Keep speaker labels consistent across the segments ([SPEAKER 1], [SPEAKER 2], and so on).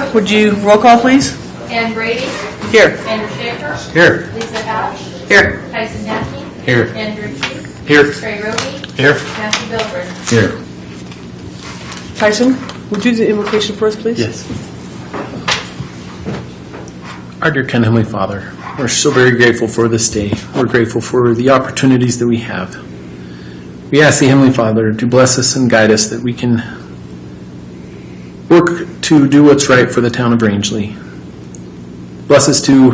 [SPEAKER 1] Jessica, would you roll call, please?
[SPEAKER 2] Ann Brady.
[SPEAKER 1] Here.
[SPEAKER 2] Andrew Schaefer.
[SPEAKER 3] Here.
[SPEAKER 2] Lisa Howe.
[SPEAKER 1] Here.
[SPEAKER 2] Tyson Gaffney.
[SPEAKER 3] Here.
[SPEAKER 2] Andrew Hughes.
[SPEAKER 3] Here.
[SPEAKER 2] Trey Roby.
[SPEAKER 3] Here.
[SPEAKER 2] Matthew Bilbert.
[SPEAKER 3] Here.
[SPEAKER 1] Tyson, would you do the invocation for us, please?
[SPEAKER 3] Yes. Our dear kind Heavenly Father, we're so very grateful for this day. We're grateful for the opportunities that we have. We ask the Heavenly Father to bless us and guide us that we can work to do what's right for the town of Rangeley. Bless us to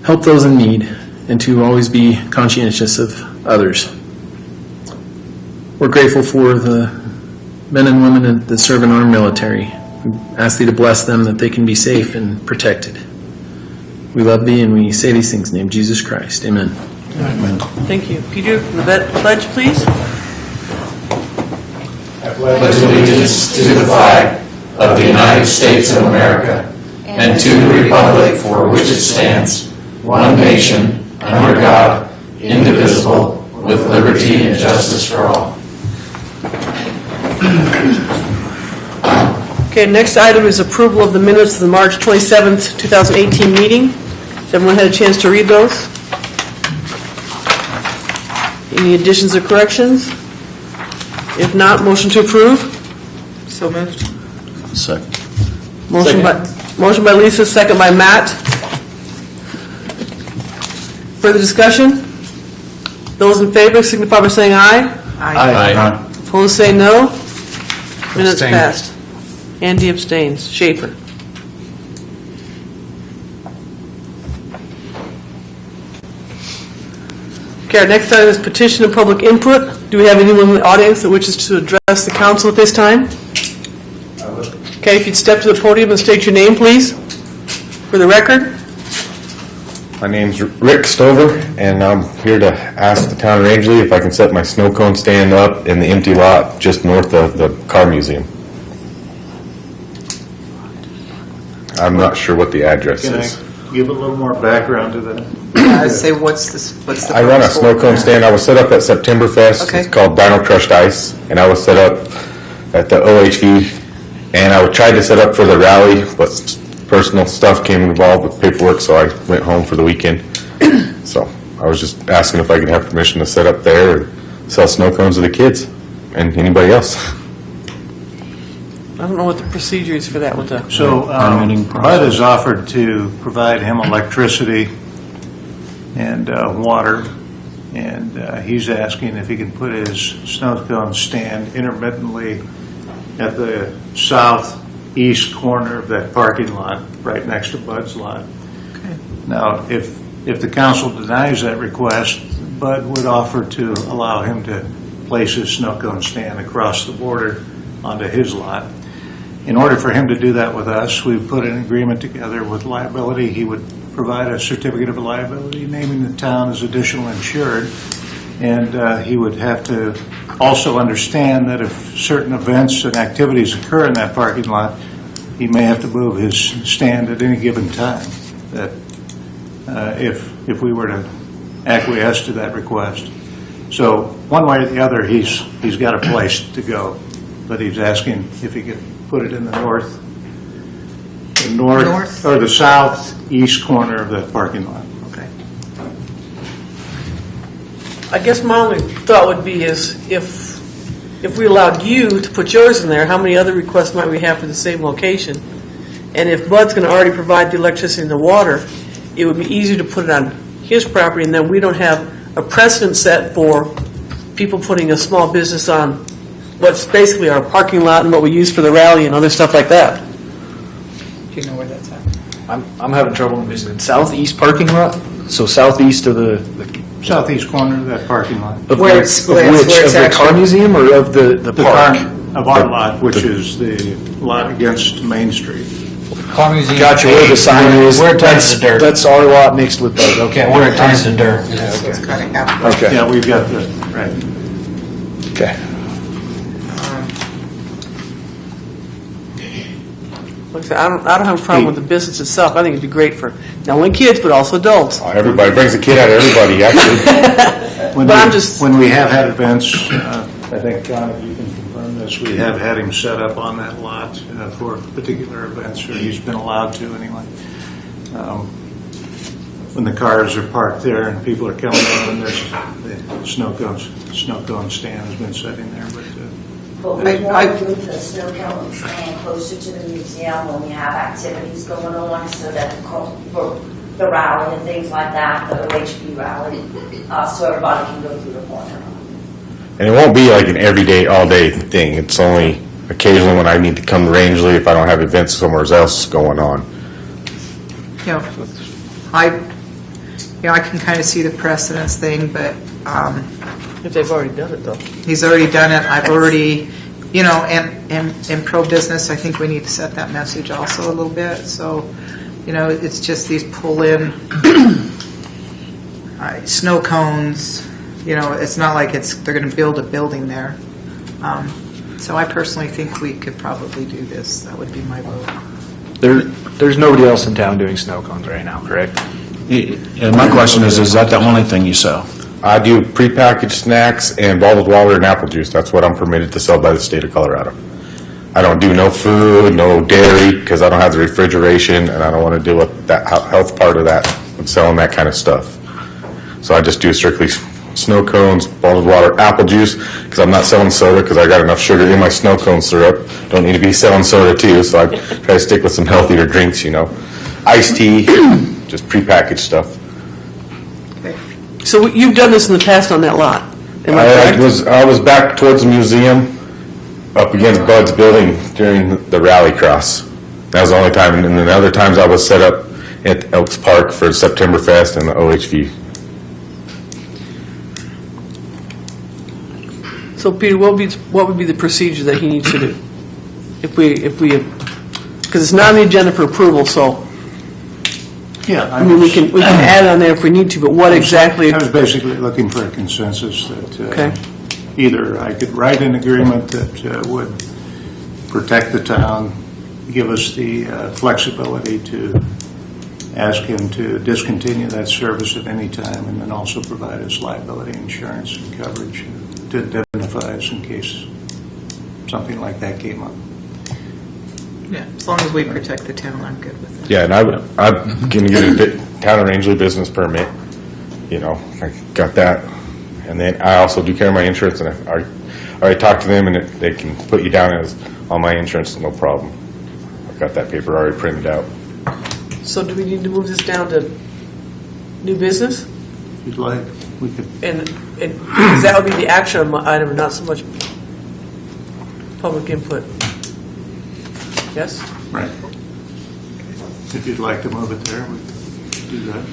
[SPEAKER 3] help those in need and to always be conscientious of others. We're grateful for the men and women that serve in our military. We ask Thee to bless them that they can be safe and protected. We love Thee and we say these things in the name of Jesus Christ. Amen.
[SPEAKER 1] Amen. Thank you. Peter, the pledge, please.
[SPEAKER 4] I pledge allegiance to the flag of the United States of America and to the republic for which it stands, one nation, under God, indivisible, with liberty and justice for all.
[SPEAKER 1] Okay, next item is approval of the minutes of the March 27th, 2018 meeting. Has everyone had a chance to read those? Any additions or corrections? If not, motion to approve? So moved.
[SPEAKER 3] Second.
[SPEAKER 1] Motion by Lisa, second by Matt. Further discussion? Those in favor signify by saying aye.
[SPEAKER 3] Aye.
[SPEAKER 1] Opposed, say no. Minutes
[SPEAKER 3] Abstain.
[SPEAKER 1] passed. Andy abstains. Schaefer. Okay, our next item is petition and public input. Do we have anyone in the audience that wishes to address the council at this time? Okay, if you'd step to the podium and state your name, please, for the record.
[SPEAKER 5] My name's Rick Stover, and I'm here to ask the town of Rangeley if I can set my snow cone stand up in the empty lot just north of the car museum. I'm not sure what the address
[SPEAKER 6] Can
[SPEAKER 5] is.
[SPEAKER 6] I give a little more background to that?
[SPEAKER 7] I say, what's the
[SPEAKER 5] I run a
[SPEAKER 7] purpose
[SPEAKER 5] snow
[SPEAKER 7] for
[SPEAKER 5] cone
[SPEAKER 7] it?
[SPEAKER 5] stand. I was set up at Septemberfest.
[SPEAKER 7] Okay.
[SPEAKER 5] It's called Dino Crushed Ice, and I was set up at the OHV, and I tried to set up for the rally, but personal stuff came involved with paperwork, so I went home for the weekend. So I was just asking if I could have permission to set up there and sell snow cones to the kids and anybody else.
[SPEAKER 1] I don't know what the procedure is for that with the...
[SPEAKER 6] So Bud has offered to provide him electricity and water, and he's asking if he can put his snow cone stand intermittently at the southeast corner of that parking lot, right next to Bud's lot.
[SPEAKER 7] Okay.
[SPEAKER 6] Now, if the council denies that request, Bud would offer to allow him to place his snow cone stand across the border onto his lot. In order for him to do that with us, we've put an agreement together with liability. He would provide a certificate of liability naming the town as additional insured, and he would have to also understand that if certain events and activities occur in that parking lot, he may have to move his stand at any given time. That if we were to acquiesce to that request. So one way or the other, he's got a place to go, but he's asking if he could put it in the north or the southeast corner of that parking lot.
[SPEAKER 7] Okay.
[SPEAKER 1] I guess my only thought would be is if we allowed you to put yours in there, how many other requests might we have for the same location? And if Bud's going to already provide the electricity and the water, it would be easier to put it on his property, and then we don't have a precedent set for people putting a small business on what's basically our parking lot and what we use for the rally and other stuff like that.
[SPEAKER 7] Do you know where that's at?
[SPEAKER 8] I'm having trouble envisioning southeast parking lot. So southeast of the
[SPEAKER 6] Southeast corner of that parking lot.
[SPEAKER 8] of
[SPEAKER 7] Where
[SPEAKER 8] the,
[SPEAKER 7] it's-
[SPEAKER 8] of
[SPEAKER 7] where it's-
[SPEAKER 8] which
[SPEAKER 7] where it's
[SPEAKER 8] of the car
[SPEAKER 7] actually-
[SPEAKER 8] museum or of the
[SPEAKER 6] The
[SPEAKER 8] park.
[SPEAKER 6] of our lot, which is the lot against Main Street.
[SPEAKER 9] Car museum.
[SPEAKER 8] Gotcha. Where the sign is.
[SPEAKER 9] Where it turns to dirt.
[SPEAKER 8] That's our lot mixed with those. Okay.
[SPEAKER 9] Okay, where it turns to dirt.
[SPEAKER 7] So it's kind of half.
[SPEAKER 8] Okay.
[SPEAKER 6] Yeah, we've got the, right.
[SPEAKER 8] Okay.
[SPEAKER 1] Like I said, I don't have a problem with the business itself. I think it'd be great for not only kids but also adults.
[SPEAKER 5] Everybody brings a kid out of everybody, actually.
[SPEAKER 6] When we have had events, I think, John, if you can confirm this, we have had him set up on that lot for particular events, or he's been allowed to anyway. When the cars are parked there and people are coming in, there's the snow cone stand has been sitting there, but
[SPEAKER 10] But we want to move the snow cone stand closer to the museum when we have activities going on, so that for the rally and things like that, the OHB rally, so everybody can go through the corner.
[SPEAKER 5] And it won't be like an everyday, all-day thing. It's only occasionally when I need to come to Rangeley if I don't have events somewhere else going on.
[SPEAKER 7] I can kind of see the precedence thing, but
[SPEAKER 1] If they've already done it, though.
[SPEAKER 7] he's already done it. I've already, and in pro-business, I think we need to set that message also a little bit. So, it's just these pull-in snow cones. It's not like they're going to build a building there. So I personally think we could probably do this. That would be my vote.
[SPEAKER 8] There's nobody else in town doing snow cones right now, correct?
[SPEAKER 9] Yeah, my question is that the only thing you sell?
[SPEAKER 5] I do prepackaged snacks and bottled water and apple juice. That's what I'm permitted to sell by the state of Colorado. I don't do no food, no dairy, because I don't have the refrigeration, and I don't want to deal with that health part of that, with selling that kind of stuff. So I just do strictly snow cones, bottled water, apple juice, because I'm not selling soda, because I got enough sugar in my snow cone syrup. Don't need to be selling soda too, so I try to stick with some healthier drinks, Iced tea, just prepackaged stuff.
[SPEAKER 1] So you've done this in the past on that lot, am I correct?
[SPEAKER 5] I was back towards the museum, up against Bud's building during the rally cross. That was the only time, and then the other times I was set up at Elks Park for September Fest and the OHV.
[SPEAKER 1] So Peter, what would be the procedure that he needs to do? If we, because it's not on the agenda for approval, so,
[SPEAKER 6] yeah.
[SPEAKER 1] I mean, we can add it on there if we need to, but what exactly?
[SPEAKER 6] I was basically looking for a consensus that
[SPEAKER 1] Okay.
[SPEAKER 6] either I could write an agreement that would protect the town, give us the flexibility to ask him to discontinue that service at any time, and then also provide us liability insurance and coverage to indemnify us in case something like that came up.
[SPEAKER 7] Yeah, as long as we protect the town, I'm good with it.
[SPEAKER 5] Yeah, and I'm going to get a town of Rangeley business permit. I got that. And then I also do carry my insurance, and I already talked to them, and they can put you down as on my insurance, no problem. I've got that paper already printed out.
[SPEAKER 1] So do we need to move this down to new business?
[SPEAKER 6] If you'd like, we could.
[SPEAKER 1] And because that would be the action item, not so much public input. Yes?
[SPEAKER 6] Right. If you'd like to move it there, we could do that.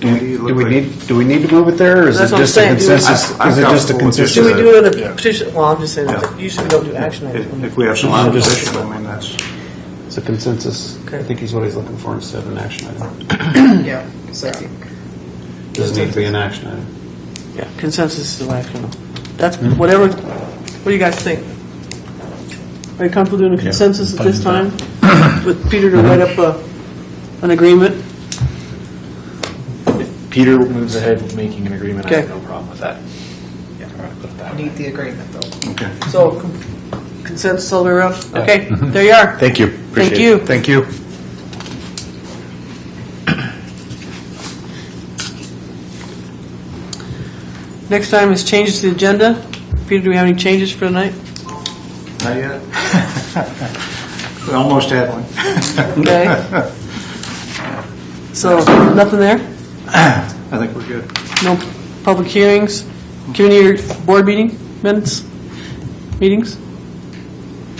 [SPEAKER 6] Andy, you look like-
[SPEAKER 8] Do we need to move it there, or is
[SPEAKER 1] That's
[SPEAKER 8] it
[SPEAKER 1] what I'm
[SPEAKER 8] just a
[SPEAKER 1] saying.
[SPEAKER 8] consensus?
[SPEAKER 6] I'm
[SPEAKER 8] Is it just a
[SPEAKER 6] comfortable with
[SPEAKER 8] consensus?
[SPEAKER 1] Should we do it in a petition? Well, I'm just saying,
[SPEAKER 6] Yeah.
[SPEAKER 1] usually we don't do action items.
[SPEAKER 6] If we have some opposition, I mean, that's,
[SPEAKER 11] It's a consensus.
[SPEAKER 1] Okay.
[SPEAKER 11] I think he's what he's looking for instead of an action item.
[SPEAKER 7] Yeah, so I think.
[SPEAKER 11] Doesn't need to be an action item.
[SPEAKER 1] Yeah, consensus is the action. That's whatever, what do you guys think? Are you comfortable doing a consensus at this time? With Peter to write up an agreement?
[SPEAKER 8] Peter moves ahead with making an agreement, I have
[SPEAKER 1] Okay.
[SPEAKER 8] no problem with that. Yeah, all right, put it that way.
[SPEAKER 7] Need the agreement, though.
[SPEAKER 6] okay.
[SPEAKER 1] So consensus all the way around? Okay, there you are.
[SPEAKER 5] Thank you.
[SPEAKER 1] Thank
[SPEAKER 5] Appreciate
[SPEAKER 1] you.
[SPEAKER 5] it.
[SPEAKER 8] Thank you.
[SPEAKER 1] Next time is changes to the agenda. Peter, do we have any changes for tonight?
[SPEAKER 6] Not yet. We almost had one.
[SPEAKER 1] Okay. So, nothing there?
[SPEAKER 6] I think we're good.
[SPEAKER 1] No public hearings? Community board meetings?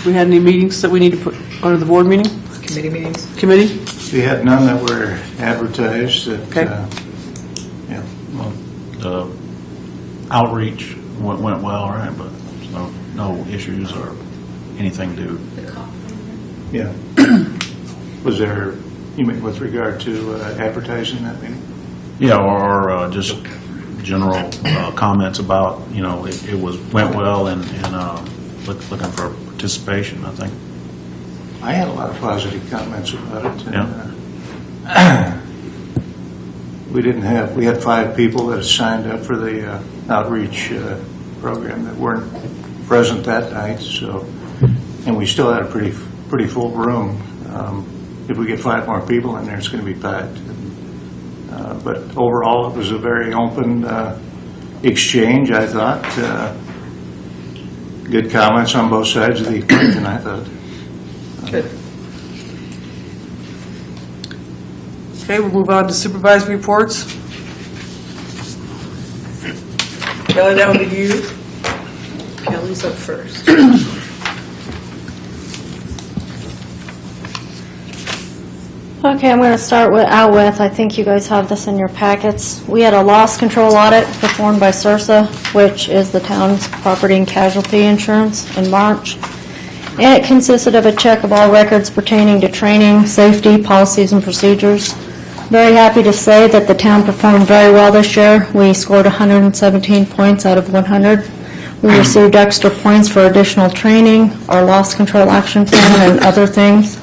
[SPEAKER 1] We had any meetings that we need to put under the board meeting?
[SPEAKER 7] Committee meetings?
[SPEAKER 1] Committee?
[SPEAKER 6] We had none that were advertised that,
[SPEAKER 1] Okay.
[SPEAKER 6] yeah.
[SPEAKER 9] The outreach went well, right, but no issues or anything to,
[SPEAKER 6] Yeah. Was there, you mean with regard to advertising that meeting?
[SPEAKER 9] yeah, or just general comments about, it went well and looking for participation, I think.
[SPEAKER 6] I had a lot of positive comments about it. And, we had 5 people that signed up for the outreach program that weren't present that night, so and we still had a pretty full room. If we get 5 more people in there, it's going to be packed. But overall, it was a very open exchange, I thought. Good comments on both sides of the equation, I thought.
[SPEAKER 1] Good. Okay, we'll move on to supervisory reports. Kelly, that would be you. Kelly's up first.
[SPEAKER 12] Okay, I'm going to start out with, I think you guys have this in your packets. We had a loss control audit performed by CIRSA, which is the town's property and casualty insurance, in March. And it consisted of a check of all records pertaining to training, safety, policies, and procedures. Very happy to say that the town performed very well this year. We scored 117 points out of 100. We received extra points for additional training, our loss control action plan, and other things.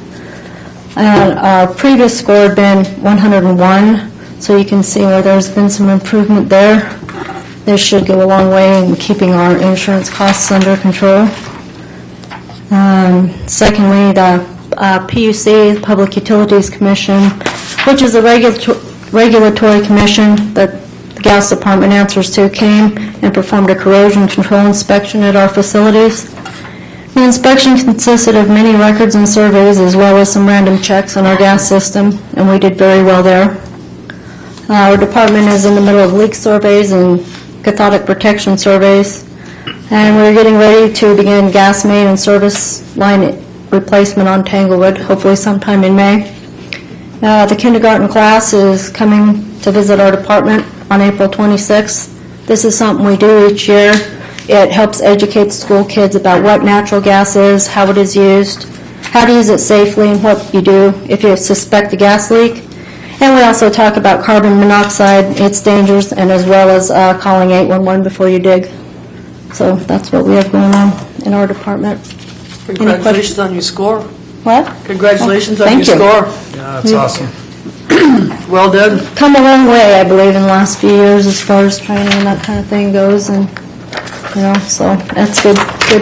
[SPEAKER 12] And our previous score had been 101, so you can see where there's been some improvement there. This should go a long way in keeping our insurance costs under control. Secondly, the PUC, the Public Utilities Commission, which is a regulatory commission that the gas department answers to, came and performed a corrosion control inspection at our facilities. The inspection consisted of many records and surveys as well as some random checks on our gas system, and we did very well there. Our department is in the middle of leak surveys and cathodic protection surveys, and we're getting ready to begin gas main and service line replacement on Tanglewood, hopefully sometime in May. The kindergarten class is coming to visit our department on April 26th. This is something we do each year. It helps educate school kids about what natural gas is, how it is used, how to use it safely, and what you do if you suspect a gas leak. And we also talk about carbon monoxide, its dangers, and as well as calling 811 before you dig. So that's what we have going on in our department.
[SPEAKER 1] Congratulations on your score.
[SPEAKER 12] What?
[SPEAKER 1] Congratulations on
[SPEAKER 12] Thank
[SPEAKER 1] your
[SPEAKER 12] you.
[SPEAKER 1] score.
[SPEAKER 8] Yeah, that's awesome.
[SPEAKER 1] Well done.
[SPEAKER 12] Come a long way, I believe, in the last few years as far as training and that kind of thing goes, and so that's good to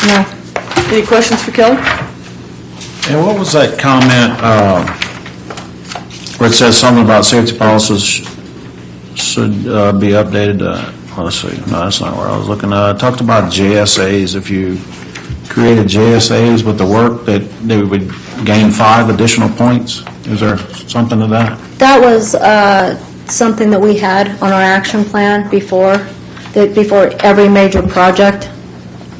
[SPEAKER 12] know.
[SPEAKER 1] Any questions for Kelly?
[SPEAKER 9] And what was that comment where it says something about safety policies should be updated? Let's see. No, that's not where I was looking. Talked about JSAs. If you created JSAs with the work, that they would gain 5 additional points. Is there something to that?
[SPEAKER 12] That was something that we had on our action plan before every major project,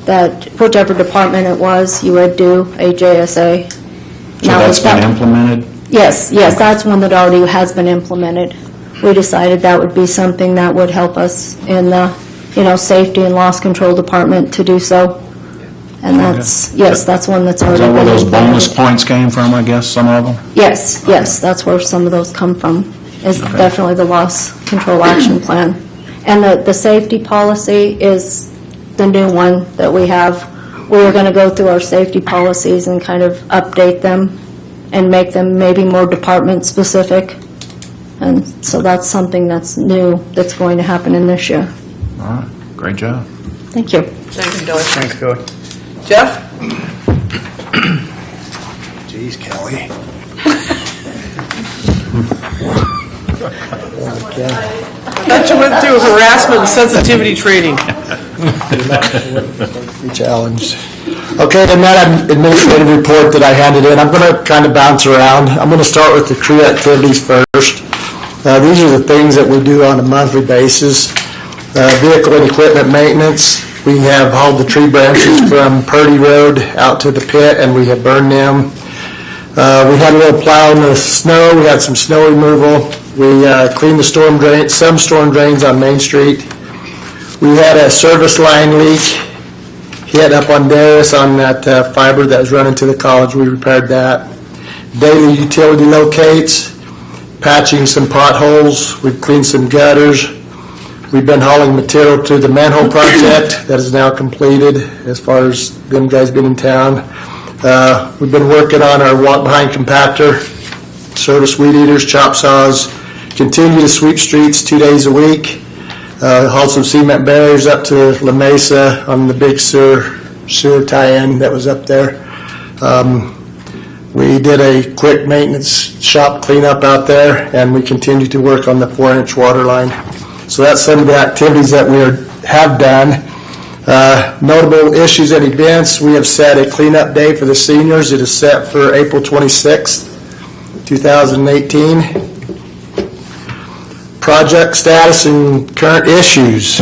[SPEAKER 12] that whichever department it was, you would do a JSA.
[SPEAKER 9] So that's been implemented?
[SPEAKER 12] Yes, that's one that already has been implemented. We decided that would be something that would help us in the, safety and loss control department to do so. And that's one that's already
[SPEAKER 9] Is that
[SPEAKER 12] been
[SPEAKER 9] where those
[SPEAKER 12] implemented.
[SPEAKER 9] bonus points came from, I guess, some of them?
[SPEAKER 12] Yes, that's where some of those come from, is definitely the loss control action plan. And the safety policy is the new one that we have. We are going to go through our safety policies and kind of update them and make them maybe more department specific. And so that's something that's new that's going to happen in this year.
[SPEAKER 9] All right, great job.
[SPEAKER 12] Thank you.
[SPEAKER 1] Thank you, Kelly.
[SPEAKER 8] Thanks, Kelly.
[SPEAKER 1] Jeff?
[SPEAKER 8] Jeez, Kelly.
[SPEAKER 1] I thought you went through harassment and sensitivity training.
[SPEAKER 13] Be challenged. Okay, and that administrative report that I handed in, I'm going to kind of bounce around. I'm going to start with the crew activities first. These are the things that we do on a monthly basis. Vehicle and equipment maintenance. We have hauled the tree branches from Purdy Road out to the pit, and we have burned them. We had a little plow in the snow. We had some snow removal. We cleaned the some storm drains on Main Street. We had a service line leak hit up on Darius on that fiber that was running to the college. We repaired that. Daily utility locates, patching some potholes. We've cleaned some gutters. We've been hauling material to the manhole project that is now completed as far as them guys being in town. We've been working on our walk-behind compactor, service weed eaters, chop saws, continue to sweep streets 2 days a week, haul some cement barriers up to La Mesa on the Big Sur sewer tie-in that was up there. We did a quick maintenance shop cleanup out there, and we continue to work on the 4-inch water line. So that's some of the activities that we have done. Notable issues and events, we have set a cleanup day for the seniors. It is set for April 26th, 2018. Project status and current issues.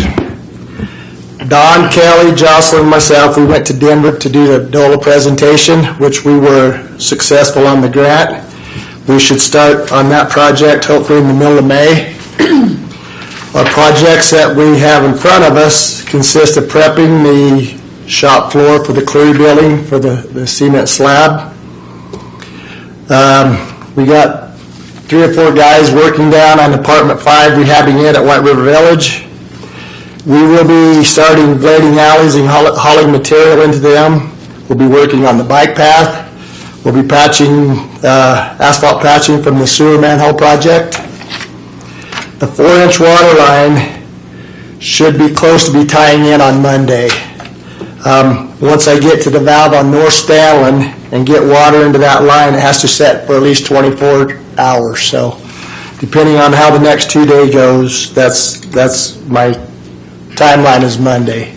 [SPEAKER 13] Don, Kelly, Jocelyn, and myself, we went to Denver to do the DOLA presentation, which we were successful on the grant. We should start on that project hopefully in the middle of May. Our projects that we have in front of us consist of prepping the shop floor for the Cleary building for the cement slab. We got 3 or 4 guys working down on Apartment 5, rehabbing it at White River Village. We will be starting grading alleys and hauling material into them. We'll be working on the bike path. We'll be patching, asphalt patching from the sewer manhole project. The 4-inch water line should be close to be tying in on Monday. Once I get to the valve on North Stanlin and get water into that line, it has to set for at least 24 hours. So depending on how the next 2 day goes, that's my timeline is Monday.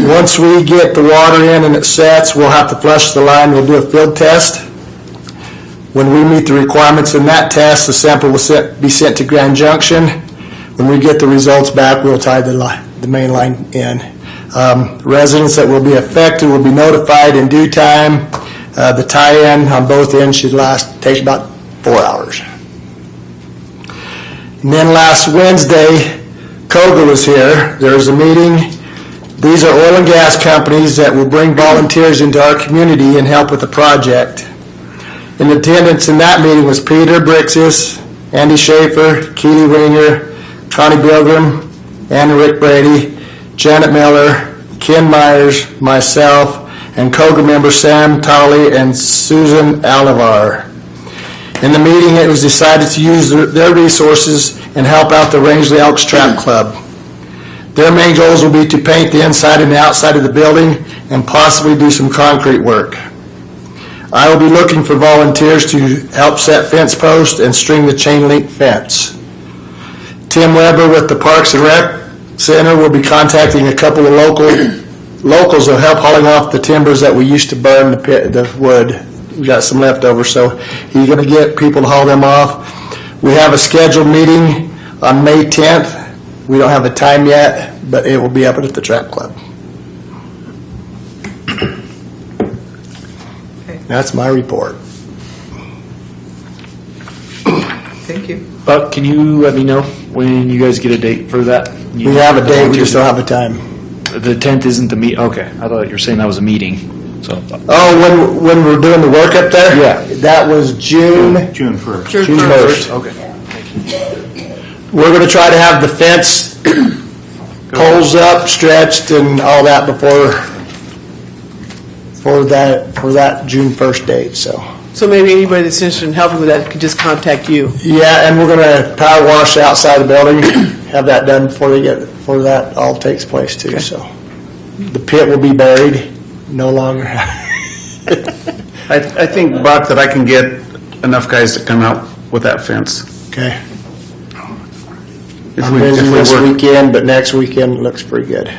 [SPEAKER 13] Once we get the water in and it sets, we'll have to flush the line. We'll do a field test. When we meet the requirements in that test, the sample will be sent to Grand Junction. When we get the results back, we'll tie the main line in. Residents that will be affected will be notified in due time. The tie-in on both ends should take about 4 hours. And then last Wednesday, COGA was here. There was a meeting. These are oil and gas companies that will bring volunteers into our community and help with the project. In attendance in that meeting was Peter Brixis, Andy Schaefer, Keely Winger, Connie Bilgram, Anna Rick Brady, Janet Miller, Ken Myers, myself, and COGA member Sam Tolley and Susan Alivar. In the meeting, it was decided to use their resources and help out the Rangeley Elks Trap Club. Their main goals will be to paint the inside and the outside of the building and possibly do some concrete work. I will be looking for volunteers to help set fence posts and string the chain link fence. Tim Weber with the Parks and Rec Center will be contacting a couple of locals who will help hauling off the timbers that we used to burn the wood. We got some leftover, so he's going to get people to haul them off. We have a scheduled meeting on May 10th. We don't have a time yet, but it will be up at the Trap Club. That's my report.
[SPEAKER 7] Thank you.
[SPEAKER 8] Buck, can you let me know when you guys get a date for that?
[SPEAKER 13] We have a date, we just don't have a time.
[SPEAKER 8] The 10th isn't the meet, okay. I thought you were saying that was a meeting, so.
[SPEAKER 13] Oh, when we're doing the work up there?
[SPEAKER 8] Yeah.
[SPEAKER 13] That was June
[SPEAKER 6] 1st.
[SPEAKER 13] June 1st.
[SPEAKER 8] Okay.
[SPEAKER 13] We're going to try to have the fence poles up, stretched, and all that for that June 1st date, so.
[SPEAKER 1] So maybe anybody that's interested in helping with that could just contact you.
[SPEAKER 13] Yeah, and we're going to power wash outside the building, have that done before that all takes place too,
[SPEAKER 1] Okay.
[SPEAKER 13] so. The pit will be buried, no longer.
[SPEAKER 11] I think, Buck, that I can get enough guys to come out with that fence.
[SPEAKER 13] Okay.
[SPEAKER 11] If
[SPEAKER 13] I'm
[SPEAKER 11] we-
[SPEAKER 13] busy
[SPEAKER 11] if we
[SPEAKER 13] this
[SPEAKER 11] work-
[SPEAKER 13] weekend, but next weekend looks pretty good.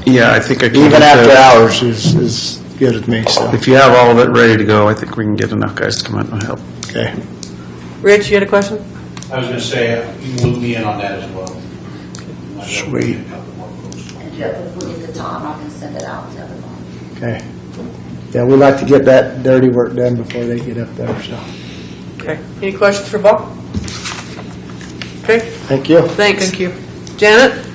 [SPEAKER 11] Yeah, I think I can.
[SPEAKER 13] Even
[SPEAKER 11] get
[SPEAKER 13] after
[SPEAKER 11] the-
[SPEAKER 13] hours is good with me, so.
[SPEAKER 11] If you have all of it ready to go, I think we can get enough guys to come out and help.
[SPEAKER 13] Okay.
[SPEAKER 1] Rich, you had a question?
[SPEAKER 14] I was going to say, you can loop me in on that as well.
[SPEAKER 13] Sweet.
[SPEAKER 10] And Jeff, if we get the time, I can send it out to everyone.
[SPEAKER 13] Okay. Yeah, we like to get that dirty work done before they get up there, so.
[SPEAKER 1] Okay. Any questions for Buck? Okay,
[SPEAKER 13] Thank you.
[SPEAKER 1] thanks. Thank you. Janet?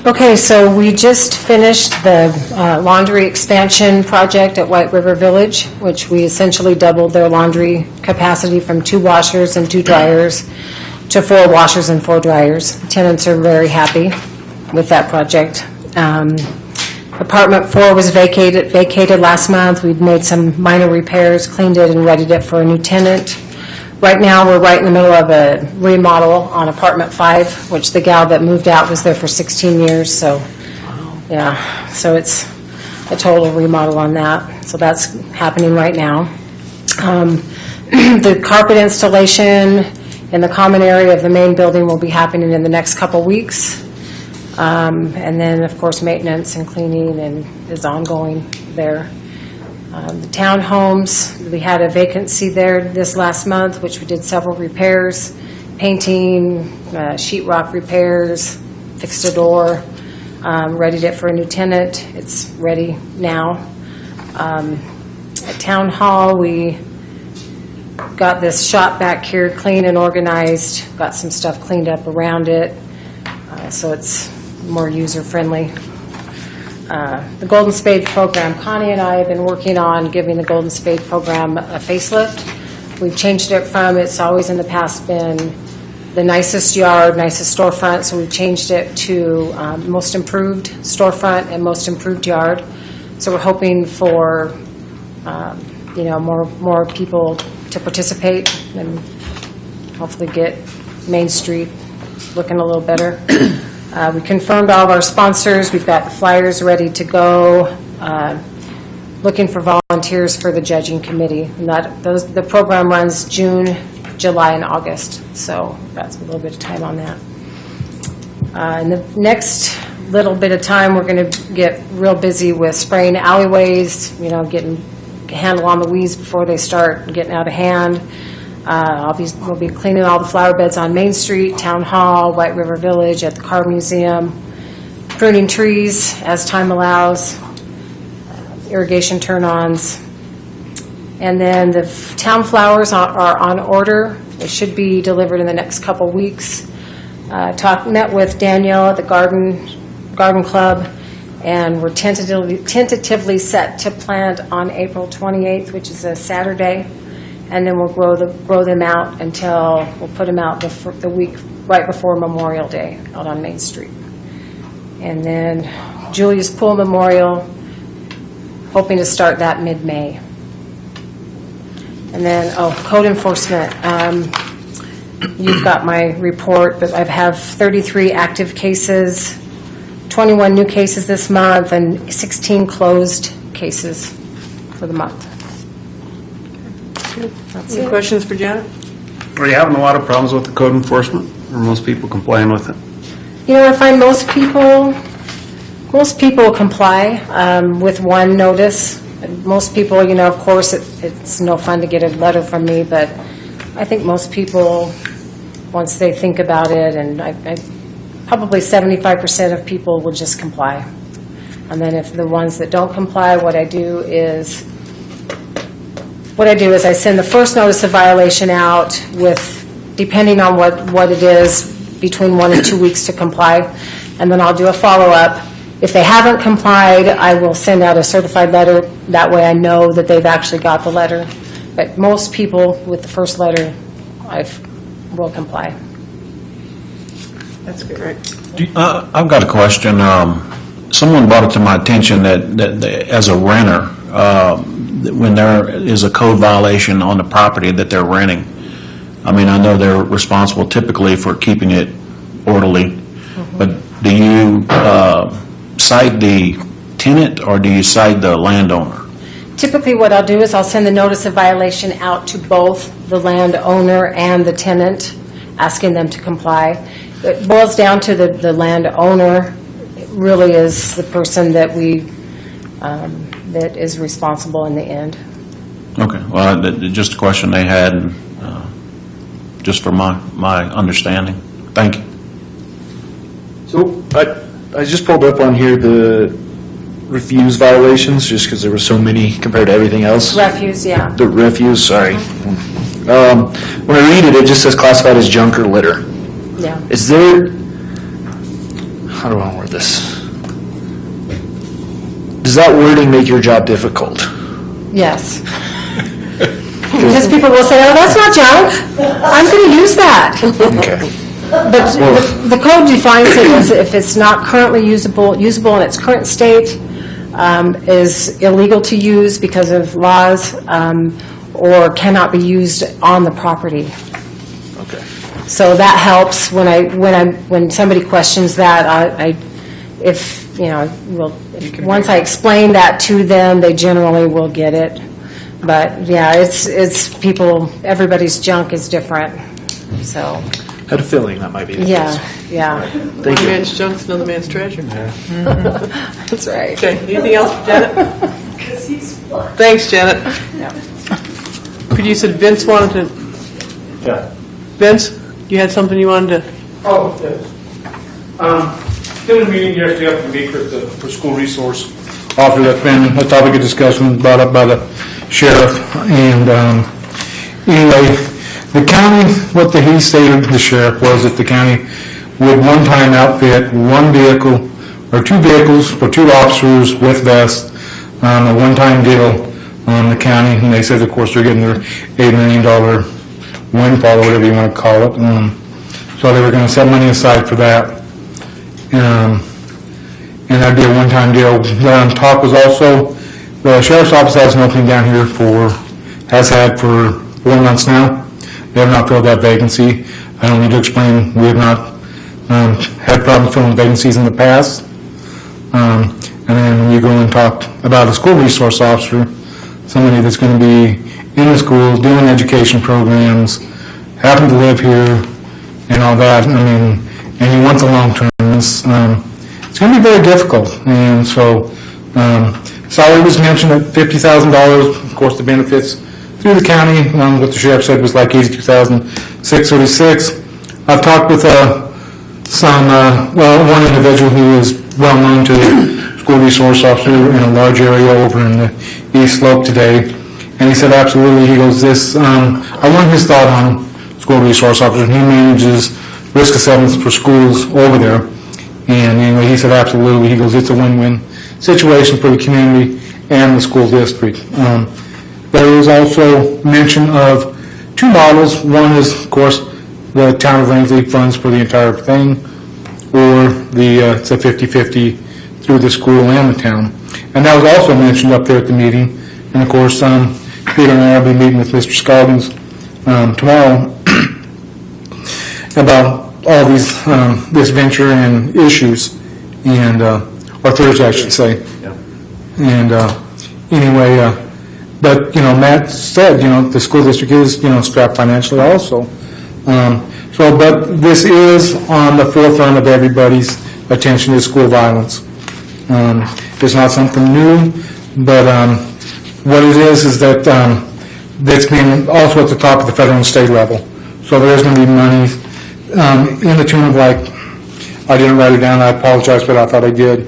[SPEAKER 15] Okay, so we just finished the laundry expansion project at White River Village, which we essentially doubled their laundry capacity from 2 washers and 2 dryers to 4 washers and 4 dryers. Tenants are very happy with that project. Apartment 4 was vacated last month. We've made some minor repairs, cleaned it, and readied it for a new tenant. Right now, we're right in the middle of a remodel on apartment 5, which the gal that moved out was there for 16 years, so, yeah, so it's a total remodel on that. So that's happening right now. The carpet installation in the common area of the main building will be happening in the next couple weeks. And then, of course, maintenance and cleaning is ongoing there. The townhomes, we had a vacancy there this last month, which we did several repairs, painting, sheetrock repairs, fixed a door, readied it for a new tenant. It's ready now. At Town Hall, we got this shop back here clean and organized, got some stuff cleaned up around it, so it's more user-friendly. The Golden Spade program, Connie and I have been working on giving the Golden Spade program a facelift. We've changed it from, it's always in the past been the nicest yard, nicest storefront, so we've changed it to most improved storefront and most improved yard. So we're hoping for more people to participate and hopefully get Main Street looking a little better. We confirmed all of our sponsors. We've got the flyers ready to go. Looking for volunteers for the judging committee. And the program runs June, July, and August, so that's a little bit of time on that. In the next little bit of time, we're going to get real busy with spraying alleyways, getting a handle on the weeds before they start getting out of hand. We'll be cleaning all the flower beds on Main Street, Town Hall, White River Village, at the Car Museum, pruning trees as time allows, irrigation turn-ons. And then the town flowers are on order. They should be delivered in the next couple weeks. Met with Danielle at the Garden Club, and we're tentatively set to plant on April 28th, which is a Saturday. And then we'll grow them out until we'll put them out the week right before Memorial Day out on Main Street. And then Julia's Pool Memorial, hoping to start that mid-May. And then, code enforcement. You've got my report, but I have 33 active cases, 21 new cases this month, and 16 closed cases for the month. That's
[SPEAKER 1] Any
[SPEAKER 15] it.
[SPEAKER 1] questions for Janet?
[SPEAKER 11] Are you having a lot of problems with the code enforcement, or most people complain with it?
[SPEAKER 15] I find most people comply with one notice. Most people, of course, it's no fun to get a letter from me, but I think most people, once they think about it, and I probably 75% of people will just comply. And then if the ones that don't comply, what I do is I send the first notice of violation out with, depending on what it is, between 1 and 2 weeks to comply, and then I'll do a follow-up. If they haven't complied, I will send out a certified letter. That way I know that they've actually got the letter. But most people with the first letter, I will comply.
[SPEAKER 1] That's good, right?
[SPEAKER 9] I've got a question. Someone brought it to my attention that as a renter, when there is a code violation on the property that they're renting, I know they're responsible typically for keeping it orderly, but do you cite the tenant or do you cite the landowner?
[SPEAKER 15] Typically what I'll do is I'll send the notice of violation out to both the landowner and the tenant, asking them to comply. It boils down to the landowner. It really is the person that that is responsible in the end.
[SPEAKER 9] Okay, well, just a question they had, and just for my understanding. Thank you.
[SPEAKER 8] So I just pulled up on here the refuse violations, just because there were so many compared to everything else.
[SPEAKER 15] Refuse, yeah.
[SPEAKER 8] The refuse, sorry. When I read it, it just says classified as junk or litter.
[SPEAKER 15] Yeah.
[SPEAKER 8] Is there, how do I want to word this? Does that wording make your job difficult?
[SPEAKER 15] Yes. Because people will say, oh, that's not junk. I'm going to use that.
[SPEAKER 8] Okay.
[SPEAKER 15] But the code defines it as if it's not currently usable in its current state, is illegal to use because of laws, or cannot be used on the property.
[SPEAKER 8] Okay.
[SPEAKER 15] So that helps when somebody questions that, once I explain that to them, they generally will get it. But yeah, it's people, everybody's junk is different, so,
[SPEAKER 8] Had a feeling that might be the case.
[SPEAKER 15] yeah.
[SPEAKER 1] One man's junk's another man's treasure.
[SPEAKER 15] That's right.
[SPEAKER 1] Okay, anything else, Janet? Thanks, Janet. You said Vince wanted to,
[SPEAKER 14] Yeah.
[SPEAKER 1] Vince, you had something you wanted to,
[SPEAKER 14] Oh, yes. Did a meeting yesterday up in Meeker for school resource officer. That's been a topic of discussion brought up by the sheriff. And anyway, the county, what he stated, the sheriff, was that the county would one-time outfit one vehicle or two vehicles for two officers with vests, a one-time deal on the county. And they said, of course, they're getting their $8 million windfall, or whatever you want to call it. So they were going to set money aside for that. And that'd be a one-time deal. Talk was also, the sheriff's office has an opening down here has had for 4 months now. They have not filled that vacancy. I don't need to explain, we have not had problems filling vacancies in the past. And then when you go and talk about a school resource officer, somebody that's going to be in the schools, doing education programs, happen to live here, and all that, and you want the long term, it's going to be very difficult. And so, salary was mentioned at $50,000. Of course, the benefits through the county, what the sheriff said was like $82,636. I've talked with one individual who is well known to the school resource officer in a large area over in the East Slope today, and he said absolutely. He goes, I want his thought on school resource officer. He manages risk assessments for schools over there. And anyway, he said absolutely. He goes, it's a win-win situation for the community and the school district. There was also mention of two models. One is, of course, the town of Rangeley funds for the entire thing, or it's a 50-50 through the school and the town. And that was also mentioned up there at the meeting. And of course, Peter and I will be meeting with Mr. Scoggins tomorrow about all these, this venture and issues, and, or Thursday, I should say. Yeah.
[SPEAKER 13] And, anyway, but, Matt said, the school district is, strapped financially also. But this is on the forefront of everybody's attention is school violence. It's not something new, but, what it is that, that's been also at the top of the federal and state level. So there is going to be money in the tune of I didn't write it down, I apologize, but I thought I did.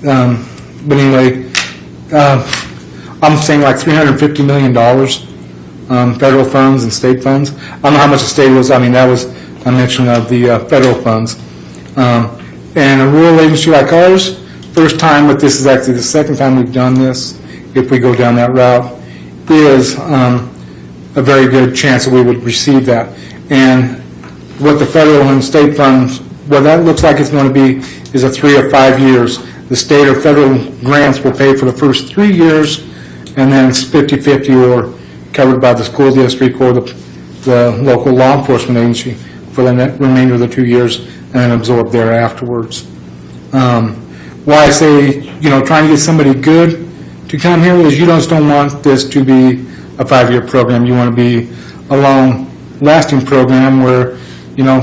[SPEAKER 13] But anyway, I'm saying like $350 million, federal funds and state funds. I don't know how much the state was, that was a mention of the federal funds. And a rural agency like ours, first time, but this is actually the second time we've done this, if we go down that route, is a very good chance that we would receive that. And what the federal and state funds, what that looks like it's going to be is a 3 or 5 years. The state or federal grants will pay for the first 3 years, and then it's 50-50 or covered by the school district or the local law enforcement agency for the remainder of the 2 years, and then absorb there afterwards. Why I say, trying to get somebody good to come here is you just don't want this to be a 5-year program. You want to be a long-lasting program where,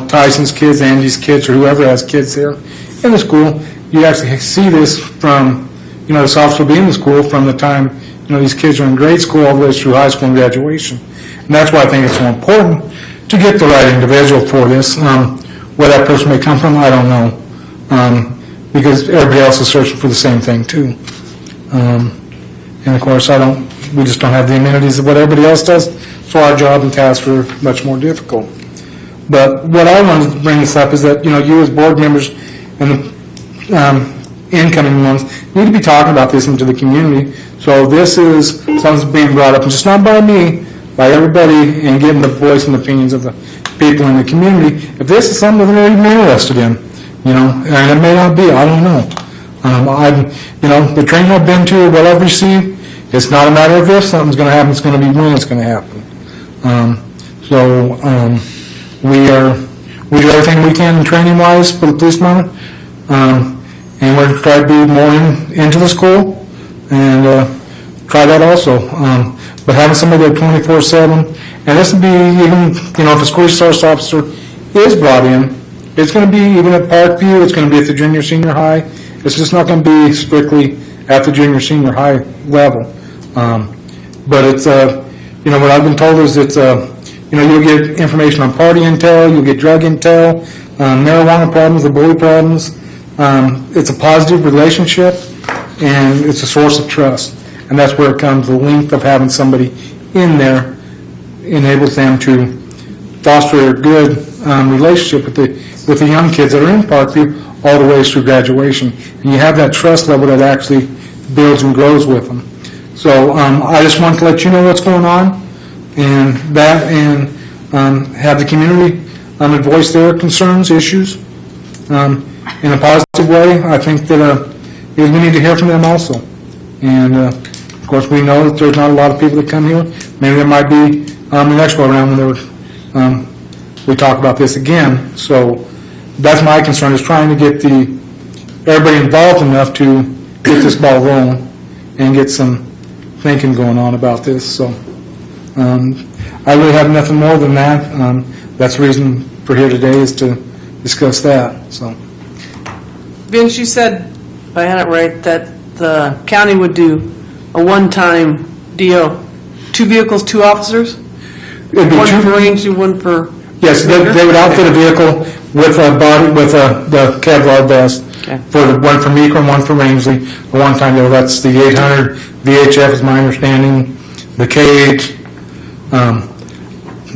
[SPEAKER 13] Tyson's kids, Andy's kids, or whoever has kids there in the school, you actually see this from, this officer will be in the school from the time, these kids are in grade school all the way through high school and graduation. And that's why I think it's so important to get the right individual for this. Where that person may come from, I don't know. Because everybody else is searching for the same thing too. And of course, we just don't have the amenities of what everybody else does, so our job and tasks are much more difficult. But what I wanted to bring this up is that, you as board members and the incoming ones need to be talking about this into the community. So this is something that's being brought up, and just not by me, by everybody, and getting the voice and opinions of the people in the community. If this is something that they're even interested in, and it may not be, I don't know. The training I've been to, what I've received,
[SPEAKER 14] It's not a matter of if something's going to happen, it's going to be when it's going to happen. We do everything we can training-wise for the police department, and we're going to try to be more into the school and try that also. But having somebody there 24/7, and this would be even, if a school resource officer is brought in, it's going to be even at Parkview, it's going to be at the junior, senior high. It's just not going to be strictly at the junior, senior high level. But it's, what I've been told is it's, you'll get information on party intel, you'll get drug intel, marijuana problems, the bully problems. It's a positive relationship, and it's a source of trust. And that's where it comes, the length of having somebody in there enables them to foster a good relationship with the young kids that are in Parkview all the way through graduation. And you have that trust level that actually builds and grows with them. So I just want to let you know what's going on, and have the community voice their concerns, issues in a positive way. I think that we need to hear from them also. And of course, we know that there's not a lot of people that come here. Maybe there might be the next go around when we talk about this again. So that's my concern, is trying to get everybody involved enough to get this ball rolling and get some thinking going on about this. So I really have nothing more than that. That's the reason for here today, is to discuss that. So,
[SPEAKER 1] Vince, you said, if I had it right, that the county would do a one-time deal, 2 vehicles, 2 officers?
[SPEAKER 14] It'd be
[SPEAKER 1] One
[SPEAKER 14] two-
[SPEAKER 1] for Rangeley, one for...
[SPEAKER 14] Yes, they would outfit a vehicle with a body, with the Kevlar vest, for one for Meeker and one for Rangeley. The one-time deal, that's the 800 VHF is my understanding. The cage,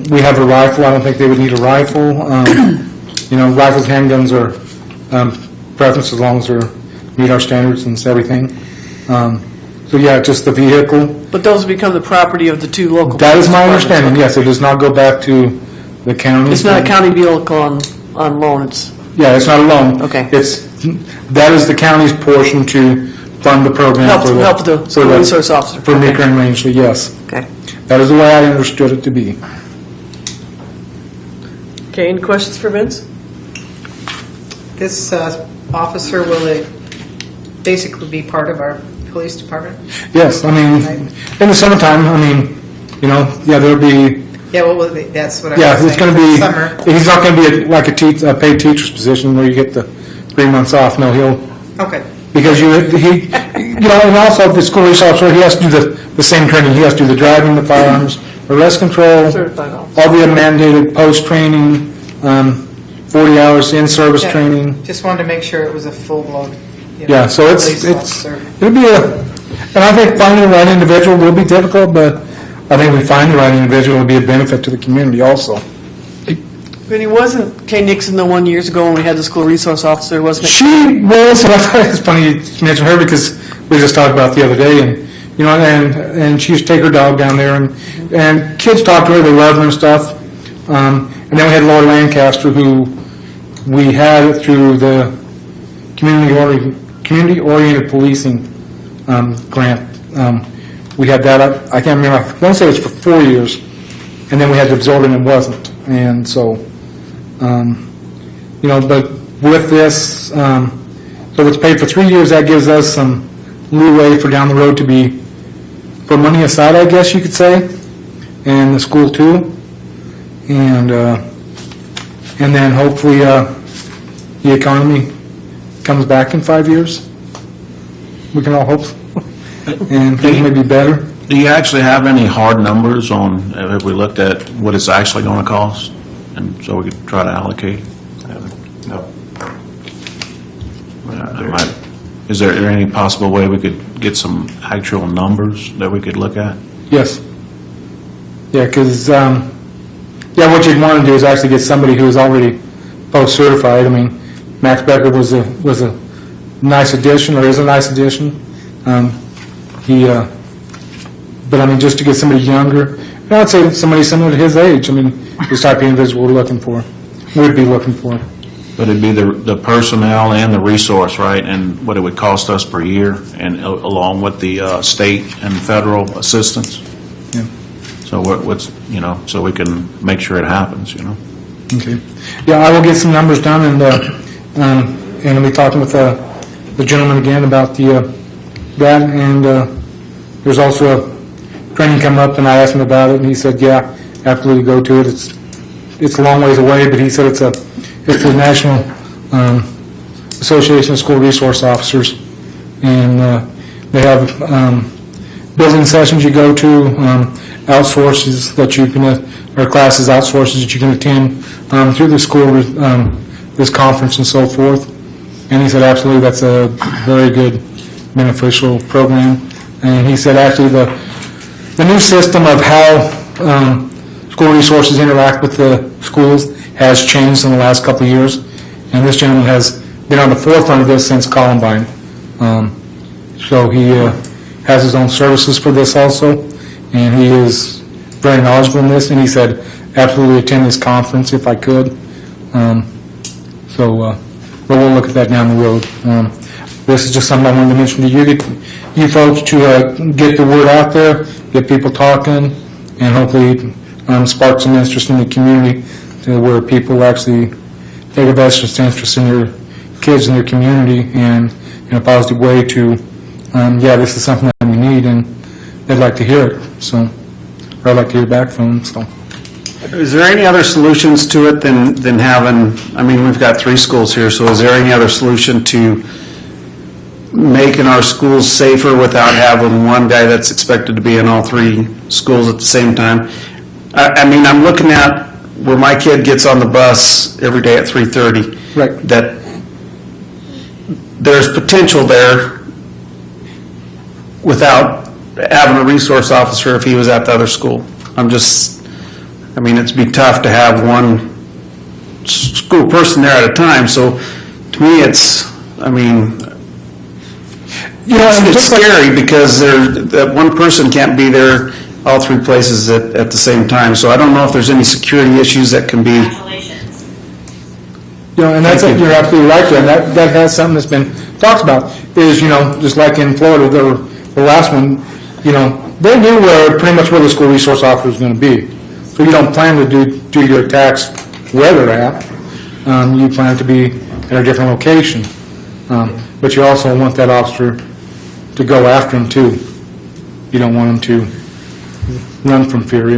[SPEAKER 14] we have a rifle. I don't think they would need a rifle. Rifles, handguns are preference as long as they meet our standards and everything. So yeah, just the vehicle.
[SPEAKER 1] But those become the property of the 2 local...
[SPEAKER 14] That is my
[SPEAKER 1] police departments.
[SPEAKER 14] understanding, yes. It does not go back to the county.
[SPEAKER 1] It's not a county vehicle on loan, it's...
[SPEAKER 14] Yeah, it's not a loan.
[SPEAKER 1] Okay.
[SPEAKER 14] That is the county's portion to fund the program.
[SPEAKER 1] Help the school resource officer.
[SPEAKER 14] For Meeker and Rangeley, yes.
[SPEAKER 1] Okay.
[SPEAKER 14] That is the way I understood it to be.
[SPEAKER 1] Okay, any questions for Vince?
[SPEAKER 7] This officer, will it basically be part of our police department?
[SPEAKER 14] Yes, in the summertime, there'll be,
[SPEAKER 7] Yeah, well, that's what I was saying.
[SPEAKER 14] yeah, it's going to be,
[SPEAKER 7] Summer.
[SPEAKER 14] he's not going to be like a paid teacher's position where you get the 3 months off. No, he'll,
[SPEAKER 7] Okay.
[SPEAKER 14] because and also the school resource officer, he has to do the same training. He has to do the driving, the firearms, arrest control,
[SPEAKER 1] Certified officer.
[SPEAKER 14] all the mandated post-training, 40 hours in-service
[SPEAKER 7] Yeah.
[SPEAKER 14] training.
[SPEAKER 7] Just wanted to make sure it was a full-blown,
[SPEAKER 14] Yeah, so
[SPEAKER 7] police officer.
[SPEAKER 14] it'll be and I think finding the right individual will be difficult, but I think we find the right individual will be a benefit to the community also.
[SPEAKER 1] Vinny, wasn't Kay Nixon the one years ago when we had the school resource officer, wasn't it?
[SPEAKER 14] She was, and I thought it's funny you mentioned her because we just talked about it the other day, and she used to take her dog down there, and kids talked to her, they loved her and stuff. And then we had Laura Lancaster, who we had through the community-oriented policing grant. We had that, I can't remember, I want to say it was for 4 years, and then we had to absorb it and it wasn't. And so, but with this, so it's paid for 3 years, that gives us some leeway for down the road to put money aside, I guess you could say, and the school too. And then hopefully the economy comes back in 5 years. We can all hope so. And things may be better.
[SPEAKER 9] Do you actually have any hard numbers on, have we looked at what it's actually going to cost? And so we could try to allocate?
[SPEAKER 6] No.
[SPEAKER 9] Is there any possible way we could get some actual numbers that we could look at?
[SPEAKER 14] Yes. Yeah, because, what you'd want to do is actually get somebody who is already post-certified. Max Becker was a nice addition, or is a nice addition. But just to get somebody younger, I would say somebody similar to his age. This type of individual we're looking for, would be looking for.
[SPEAKER 9] But it'd be the personnel and the resource, right, and what it would cost us per year, and along with the state and federal assistance?
[SPEAKER 14] Yeah.
[SPEAKER 9] So what's, so we can make sure it happens,
[SPEAKER 14] Okay. Yeah, I will get some numbers done, and I'll be talking with the gentleman again about that, and there's also a training coming up, and I asked him about it, and he said, yeah, absolutely go to it. It's a long ways away, but he said it's the National Association of School Resource Officers, and they have building sessions you go to, outsources that you can, or classes outsources that you can attend through the school, this conference and so forth. And he said absolutely that's a very good beneficial program. And he said actually the new system of how school resources interact with the schools has changed in the last couple of years. And this gentleman has been on the forefront of this since Columbine. So he has his own services for this also, and he is very knowledgeable in this, and he said absolutely attend this conference if I could. But we'll look at that down the road. This is just something I wanted to mention to you folks to get the word out there, get people talking, and hopefully spark some interest in the community to where people actually take a vested interest in their kids and their community, and in a positive way to, this is something that we need, and they'd like to hear it. So, or I'd like to hear back from them. So.
[SPEAKER 11] Is there any other solutions to it than having, we've got 3 schools here, so is there any other solution to making our schools safer without having one guy that's expected to be in all 3 schools at the same time? I'm looking at where my kid gets on the bus every day at 3:30.
[SPEAKER 14] Right.
[SPEAKER 11] That there's potential there without having a resource officer if he was at the other school. It'd be tough to have one school person there at a time, so to me it's scary because that one person can't be there all 3 places at the same time, so I don't know if there's any security issues that can be.
[SPEAKER 14] And that's it, you're absolutely right there, and that has something that's been talked about, is, just like in Florida, the last one, they knew pretty much where the school resource officer was going to be. So you don't plan to do your attacks where they're at. You plan to be at a different location. But you also want that officer to go after them too. You don't want them to run from fear.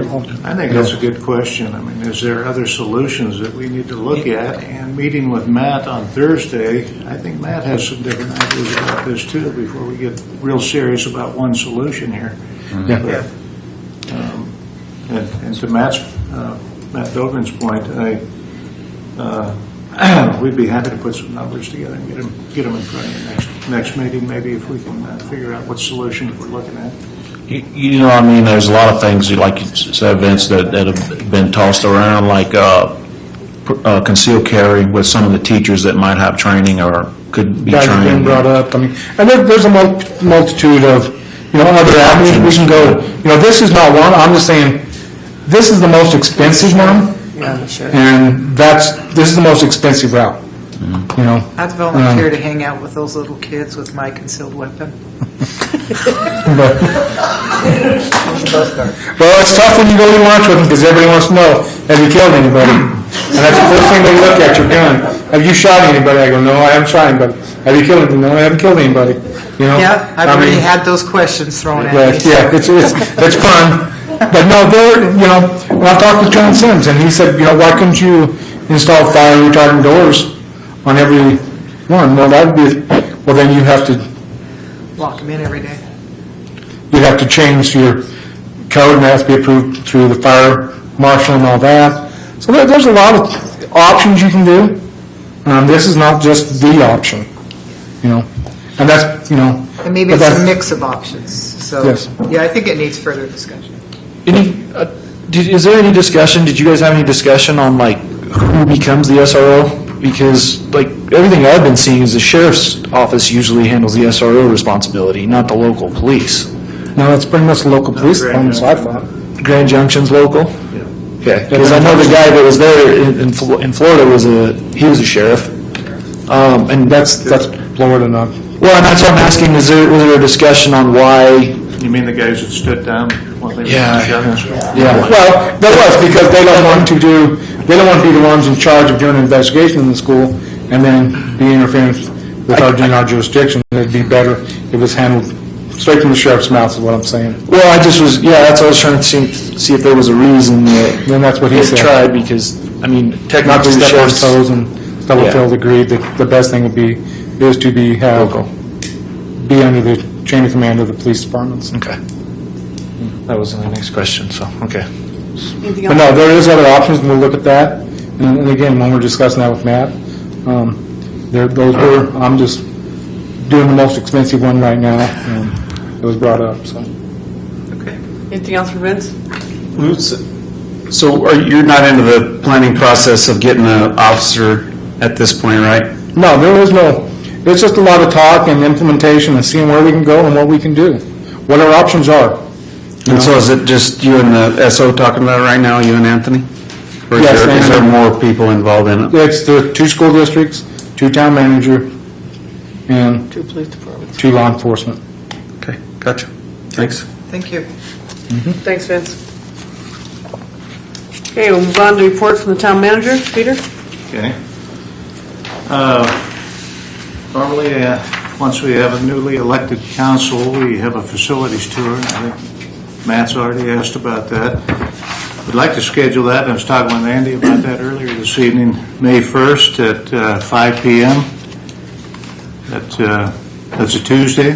[SPEAKER 6] I think that's a good question. Is there other solutions that we need to look at? And meeting with Matt on Thursday, I think Matt has some different ideas about this too before we get real serious about one solution here.
[SPEAKER 14] Yeah.
[SPEAKER 6] And to Matt Dogren's point, we'd be happy to put some numbers together and get them in front of you next meeting, maybe if we can figure out what solutions we're looking at.
[SPEAKER 9] There's a lot of things, like you said, Vince, that have been tossed around, like concealed carry with some of the teachers that might have training or could be
[SPEAKER 14] Guys have been
[SPEAKER 9] trained.
[SPEAKER 14] brought up. And there's a multitude of other avenues we can go. This is not one. I'm just saying this is the most expensive one, and this is the most expensive route.
[SPEAKER 7] I'd volunteer to hang out with those little kids with my concealed weapon.
[SPEAKER 14] Well, it's tough when you go to lunch with them because everybody wants to know, have you killed anybody? And that's the first thing they look at your gun. Have you shot anybody? I go, no, I haven't shot anybody. Have you killed anybody? No, I haven't killed anybody.
[SPEAKER 7] Yeah, I've already had those questions thrown at me.
[SPEAKER 14] Yeah, it's fun. But no, when I talked with John Sims, and he said, why couldn't you install fire retardant doors on every one? Well, then you have to
[SPEAKER 7] Lock them in every day.
[SPEAKER 14] you'd have to change your code, and it has to be approved through the fire marshal and all that. So there's a lot of options you can do. This is not just the option, and that's,
[SPEAKER 7] And maybe
[SPEAKER 14] but
[SPEAKER 7] it's a
[SPEAKER 14] that's-
[SPEAKER 7] mix of options. So,
[SPEAKER 14] Yes.
[SPEAKER 7] yeah, I think it needs further discussion.
[SPEAKER 8] Is there any discussion, did you guys have any discussion on who becomes the SRO? Because everything I've been seeing is the sheriff's office usually handles the SRO responsibility, not the local police.
[SPEAKER 14] No, it's pretty much the local police department, so I thought.
[SPEAKER 8] Grand Junction's local? Okay, because I know the guy that was there in Florida he was a sheriff. And
[SPEAKER 14] That's Florida, not.
[SPEAKER 8] well, and that's what I'm asking, was there a discussion on why?
[SPEAKER 6] You mean the guys that stood down while they were
[SPEAKER 8] Yeah.
[SPEAKER 6] sheriffs?
[SPEAKER 14] Yeah, well, that was because they don't want to be the ones in charge of doing an investigation in the school and then be interference with our jurisdiction. It'd be better if it was handled straight from the sheriff's mouth, is what I'm saying.
[SPEAKER 8] Well, that's what I was trying to see if there was a reason that
[SPEAKER 14] Then that's what he
[SPEAKER 8] they
[SPEAKER 14] said.
[SPEAKER 8] tried, because, I mean,
[SPEAKER 14] Not
[SPEAKER 8] technically
[SPEAKER 14] to
[SPEAKER 8] the
[SPEAKER 14] step on
[SPEAKER 8] sheriff's.
[SPEAKER 14] toes, and Stubblefield agreed that the best thing would be, is to be under the chain of command of the police departments.
[SPEAKER 8] Okay. That was my next question, so, okay.
[SPEAKER 1] Anything
[SPEAKER 14] But
[SPEAKER 1] else?
[SPEAKER 14] no, there is other options, and we'll look at that. And again, when we're discussing that with Matt, I'm just doing the most expensive one right now, and it was brought up, so.
[SPEAKER 1] Okay. Anything else for Vince?
[SPEAKER 11] So you're not into the planning process of getting an officer at this point, right?
[SPEAKER 14] No, there is no, it's just a lot of talk and implementation and seeing where we can go and what we can do, what our options are.
[SPEAKER 11] And so is it just you and the SO talking about it right now, you and Anthony? Or
[SPEAKER 14] Yes,
[SPEAKER 11] is there
[SPEAKER 14] and-
[SPEAKER 11] more people involved in it?
[SPEAKER 14] It's the 2 school districts, 2 town manager, and
[SPEAKER 1] 2 police departments.
[SPEAKER 14] 2 law enforcement.
[SPEAKER 11] Okay, gotcha. Thanks.
[SPEAKER 7] Thank you.
[SPEAKER 1] Thanks, Vince. Okay, we'll move on to report from the town manager. Peter?
[SPEAKER 6] Okay. Normally, once we have a newly elected council, we have a facilities tour, and I think Matt's already asked about that. We'd like to schedule that, and I was talking with Andy about that earlier this evening, May 1st at 5 p.m. That's a Tuesday.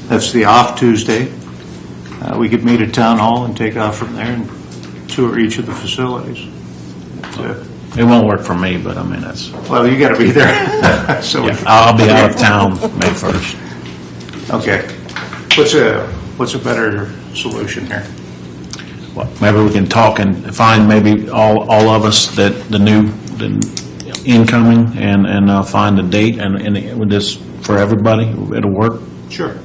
[SPEAKER 6] That's the off Tuesday. We could meet at Town Hall and take off from there and tour each of the facilities.
[SPEAKER 9] It won't work for me, but I mean, that's,
[SPEAKER 6] Well, you got to be there. So
[SPEAKER 9] yeah, I'll be out of town May 1st.
[SPEAKER 6] Okay. What's a better solution here?
[SPEAKER 9] Well, maybe we can talk and find maybe all of us the incoming and find a date and with this for everybody, it'll work.
[SPEAKER 6] Sure.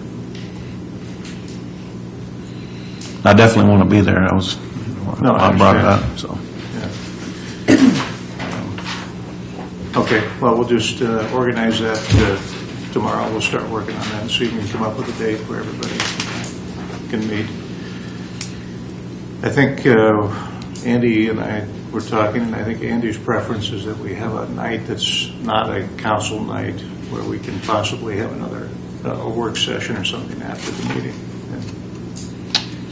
[SPEAKER 9] I definitely want to be there.
[SPEAKER 6] No, I
[SPEAKER 9] I brought it
[SPEAKER 6] understand.
[SPEAKER 9] up, so.
[SPEAKER 6] Okay, well, we'll just organize that tomorrow. We'll start working on that, so you can come up with a date where everybody can meet. I think Andy and I were talking, and I think Andy's preference is that we have a night that's not a council night, where we can possibly have another a work session or something after the meeting.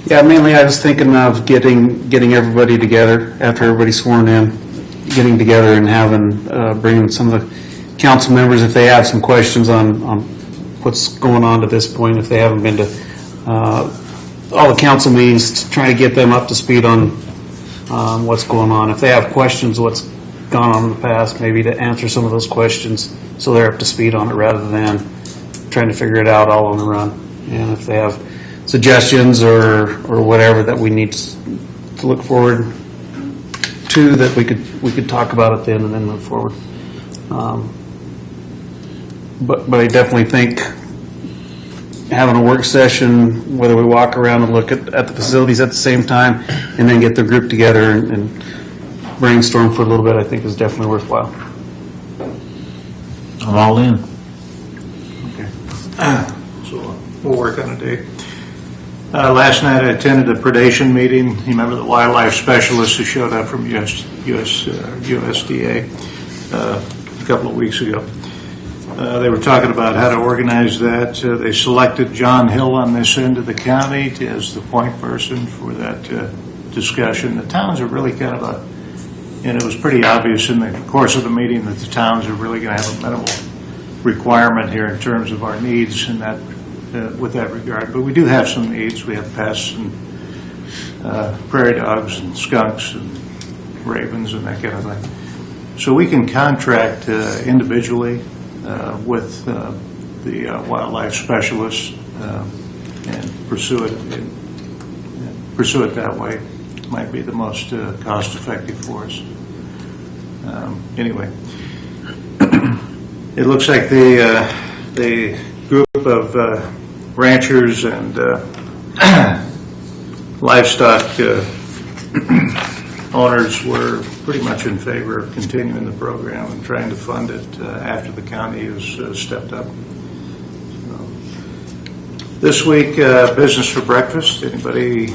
[SPEAKER 11] Yeah, mainly I was thinking of getting everybody together after everybody's sworn in, getting together and bringing some of the council members if they have some questions on what's going on to this point, if they haven't been to all the council meetings, to try to get them up to speed on what's going on. If they have questions, what's gone on in the past, maybe to answer some of those questions so they're up to speed on it rather than trying to figure it out all on the run. And if they have suggestions or whatever that we need to look forward to, that we could talk about it then and then move forward. But I definitely think having a work session, whether we walk around and look at the facilities at the same time and then get the group together and brainstorm for a little bit, I think is definitely worthwhile.
[SPEAKER 9] I'm all in.
[SPEAKER 6] Okay. So we'll work on a date. Last night I attended a predation meeting. You remember the wildlife specialist who showed up from USDA a couple of weeks ago. They were talking about how to organize that. They selected John Hill on this end of the county as the point person for that discussion. The towns are really kind of and it was pretty obvious in the course of the meeting that the towns are really going to have a minimal requirement here in terms of our needs in that with that regard. But we do have some needs. We have pests and prairie dogs and skunks and ravens and that kind of thing. So we can contract individually with the wildlife specialists and pursue it that way. Might be the most cost-effective for us. Anyway, it looks like the group of ranchers and livestock owners were pretty much in favor of continuing the program and trying to fund it after the county has stepped up. This week, Business for Breakfast. Anybody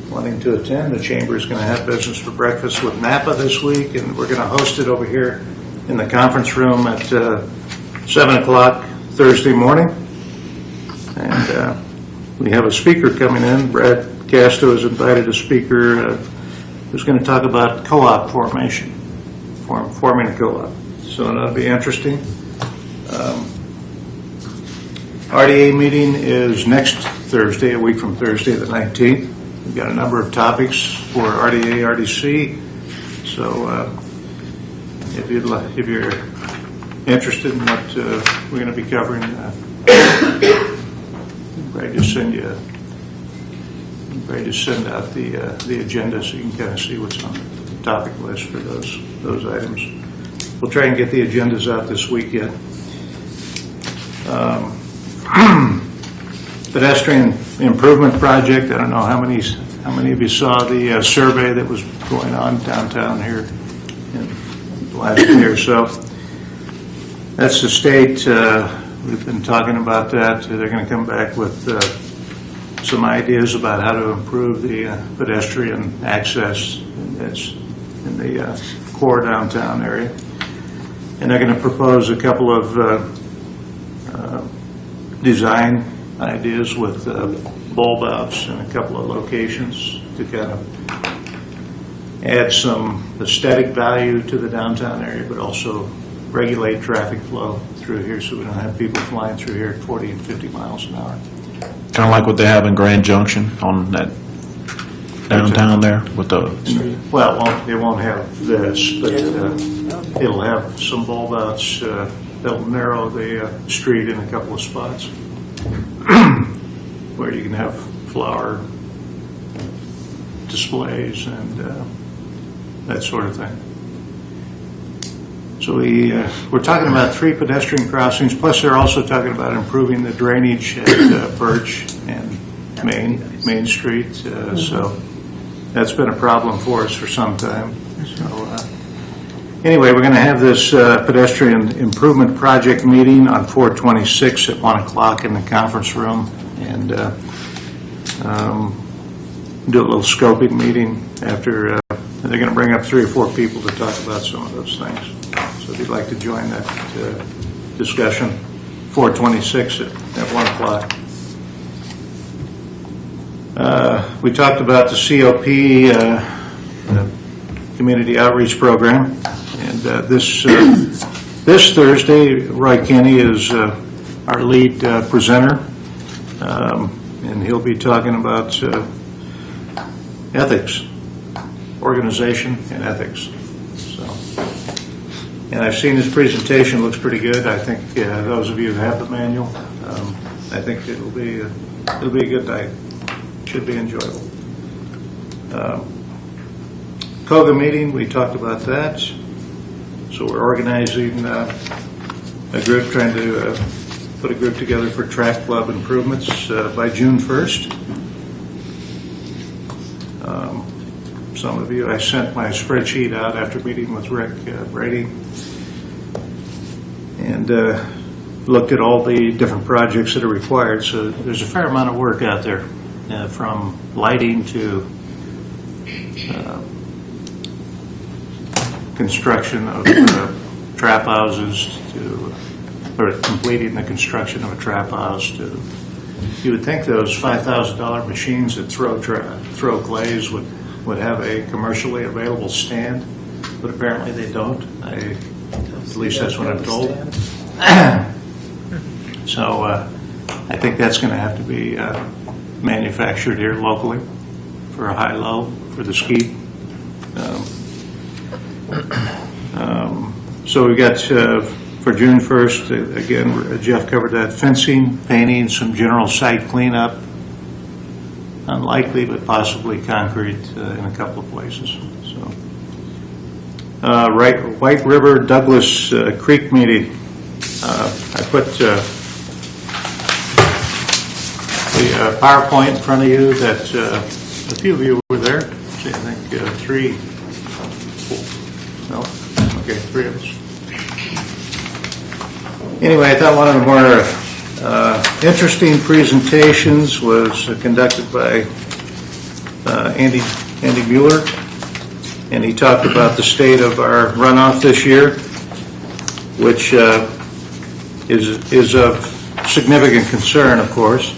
[SPEAKER 6] wanting to attend? The Chamber is going to have Business for Breakfast with Napa this week, and we're going to host it over here in the conference room at 7 o'clock Thursday morning. And we have a speaker coming in. Brad Castro has invited a speaker who's going to talk about co-op formation, forming a co-op. So that'll be interesting. RDA meeting is next Thursday, a week from Thursday the 19th. We've got a number of topics for RDA, RDC. So if you're interested in what we're going to be covering, Brad just send out the agenda so you can kind of see what's on the topic list for those items. We'll try and get the agendas out this weekend. Pedestrian improvement project. I don't know how many of you saw the survey that was going on downtown here in the last year or so. That's the state. We've been talking about that. They're going to come back with some ideas about how to improve the pedestrian access in the core downtown area. And they're going to propose a couple of design ideas with bulb outs in a couple of locations to kind of add some aesthetic value to the downtown area, but also regulate traffic flow through here so we don't have people flying through here at 40 and 50 miles an hour.
[SPEAKER 9] Kind of like what they have in Grand Junction on that downtown there with the...
[SPEAKER 6] Well, it won't have this, but it'll have some bulb outs that'll narrow the street in a couple of spots where you can have flower displays and that sort of thing. So we're talking about 3 pedestrian crossings, plus they're also talking about improving the drainage at Birch and Main Street. So that's been a problem for us for some time. So anyway, we're going to have this pedestrian improvement project meeting on 4/26 at 1 o'clock in the conference room, and do a little scoping meeting after. They're going to bring up 3 or 4 people to talk about some of those things. So if you'd like to join that discussion, 4/26 at 1 o'clock. We talked about the COP Community Outreach Program, and this Thursday, Roy Kenny is our lead presenter, and he'll be talking about ethics, organization, and ethics. So, and I've seen his presentation; looks pretty good. I think those of you who have the manual, I think it'll be a good night. Should be enjoyable. COGA meeting, we talked about that. So we're organizing a group, trying to put a group together for track club improvements by June 1st. Some of you, I sent my spreadsheet out after meeting with Rick Brady and looked at all the different projects that are required. So there's a fair amount of work out there, from lighting to construction of trap houses or completing the construction of a trap house to, you would think those $5,000 machines that throw clays would have a commercially available stand, but apparently they don't. At least that's what I'm told. So I think that's going to have to be manufactured here locally for a high-low for the ski. So we got for June 1st, again, Jeff covered that, fencing, painting, some general site cleanup, unlikely but possibly concrete in a couple of places. So, White River Douglas Creek meeting. I put the PowerPoint in front of you that a few of you were there. I think 3 No? Okay, 3 of us. Anyway, I thought one of the more interesting presentations was conducted by Andy Mueller, and he talked about the state of our runoff this year, which is of significant concern, of course.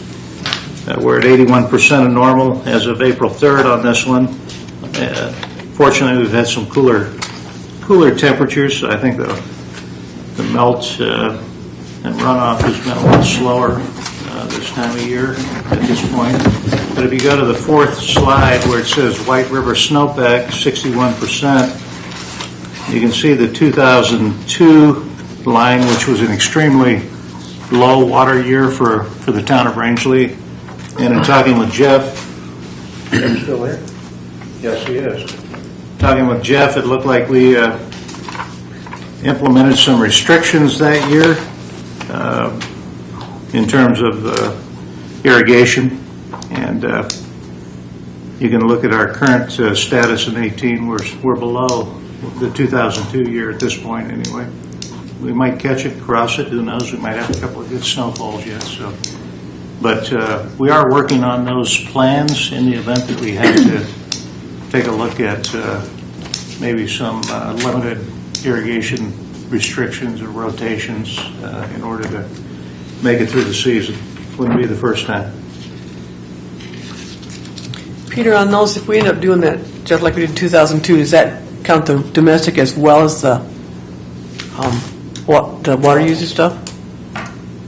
[SPEAKER 6] We're at 81% of normal as of April 3rd on this one. Fortunately, we've had some cooler temperatures, so I think the melt and runoff has been a little slower this time of year at this point. But if you go to the 4th slide where it says White River snowpack, 61%, you can see the 2002 line, which was an extremely low water year for the town of Rangeley. And in talking with Jeff, is he still there? Yes, he is. Talking with Jeff, it looked like we implemented some restrictions that year in terms of irrigation. And you can look at our current status in 18. We're below the 2002 year at this point anyway. We might catch it, cross it, who knows? We might have a couple of good snowfalls yet. So, but we are working on those plans in the event that we have to take a look at maybe some limited irrigation restrictions or rotations in order to make it through the season. Wouldn't be the first time.
[SPEAKER 1] Peter, on those, if we end up doing that, just like we did in 2002, does that count the domestic as well as the the water user stuff?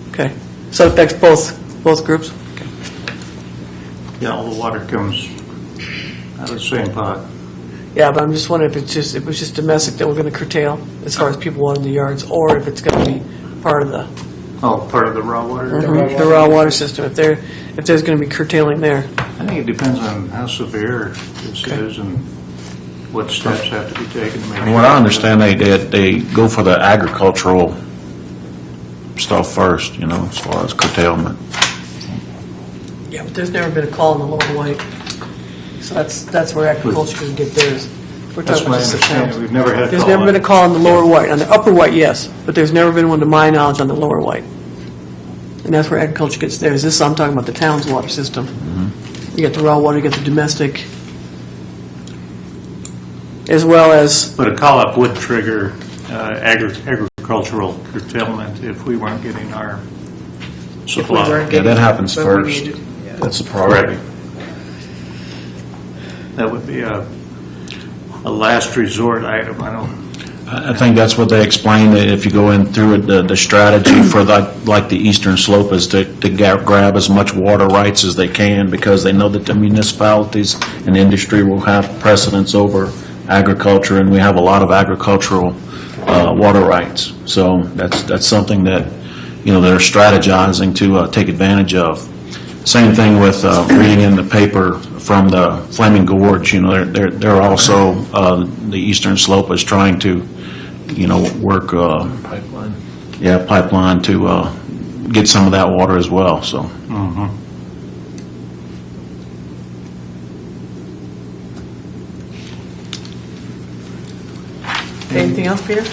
[SPEAKER 1] Okay, so it affects both groups. Okay.
[SPEAKER 6] Yeah, all the water comes out of the same pot.
[SPEAKER 1] Yeah, but I'm just wondering if it was just domestic that we're going to curtail as far as people watering the yards, or if it's going to be part of the
[SPEAKER 6] part of the raw water.
[SPEAKER 1] The raw water system. If there's going to be curtailing there.
[SPEAKER 6] I think it depends on how severe this is and what steps have to be taken to make
[SPEAKER 9] From what I understand, they go for the agricultural stuff first, you know, as far as curtailment.
[SPEAKER 1] Yeah, but there's never been a call in the Lower White, so that's where agriculture can get theirs. We're
[SPEAKER 6] That's
[SPEAKER 1] talking
[SPEAKER 6] my
[SPEAKER 1] about just the
[SPEAKER 6] understanding.
[SPEAKER 1] towns.
[SPEAKER 6] We've never had a
[SPEAKER 1] There's
[SPEAKER 6] call
[SPEAKER 1] never
[SPEAKER 6] on
[SPEAKER 1] been a
[SPEAKER 6] it.
[SPEAKER 1] call on the Lower White. On the Upper White, yes, but there's never been one to my knowledge on the Lower White. And that's where agriculture gets theirs. I'm talking about the town's water system. You get the raw water, you get the domestic, as well as...
[SPEAKER 6] But a call-up would trigger agricultural curtailment if we weren't getting our supply.
[SPEAKER 9] Yeah, that happens first. That's a priority.
[SPEAKER 6] That would be a last resort item.
[SPEAKER 9] I think that's what they explained, that if you go in through it, the strategy for like the eastern slope is to grab as much water rights as they can, because they know that the municipalities and industry will have precedence over agriculture, and we have a lot of agricultural water rights. So that's something that, you know, they're strategizing to take advantage of. Same thing with reading in the paper from the Flaming Gorge. You know, they're also the eastern slope is trying to, you know, work pipeline to get some of that water as well. So.
[SPEAKER 1] Anything else, Peter?